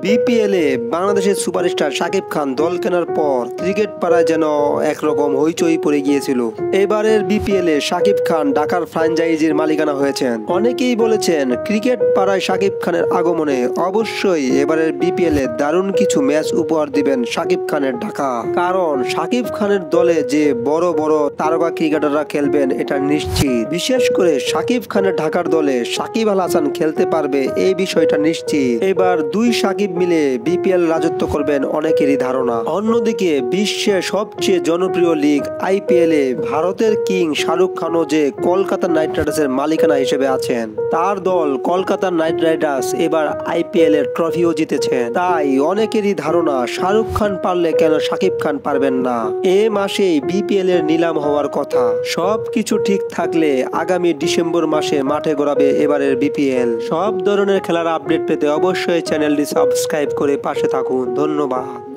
BPL এ বাংলাদেশের superstar Shakib Khan দল কেনার পর ক্রিকেট পাড়ায় যেন একরকম হইচই পড়ে গিয়েছিল। এবারের বিপিএল এ শাকিব খান ঢাকার ফ্র্যাঞ্চাইজির মালিকানা হয়েছেন। অনেকেই বলেছেন ক্রিকেট পাড়ায় শাকিব খানের আগমনে অবশ্যই এবারের বিপিএল এ দারুণ কিছু ম্যাচ উপহার দিবেন শাকিব খানের ঢাকা। কারণ শাকিব খানের দলে যে বড় বড় তারকা ক্রিকেটাররা খেলবেন এটা নিশ্চিত। বিশেষ করে শাকিব খানের ঢাকার দলে সাকিব আল হাসান খেলতে পারবে এই বিষয়টা নিশ্চিত। এবার দুই সাকিব মিলে বিপিএল রাজত্ব করবেন অনেকেরই ধারণা। অন্যদিকে বিশ্বের সবচেয়ে জনপ্রিয় লিগ আইপিএল এ ভারতের কিং শাহরুখ খানও যে কলকাতা নাইট রাইডার্সের মালিকানা হিসেবে আছেন। তার দল কলকাতা নাইট রাইডার্স এবার আইপিএল এর ট্রফিও জিতেছেন। তাই অনেকেরই ধারণা শাহরুখ খান পারলে কেন সাকিব খান পারবেন না। এ মাসেই বিপিএল এর নিলাম হওয়ার কথা। সবকিছু ঠিক থাকলে আগামী ডিসেম্বর মাসে মাঠে গড়াবে এবারের বিপিএল। সব ধরনের খেলার আপডেট পেতে অবশ্যই চ্যানেলটি সাবস্ক্রাইব করে পাশে থাকুন। ধন্যবাদ।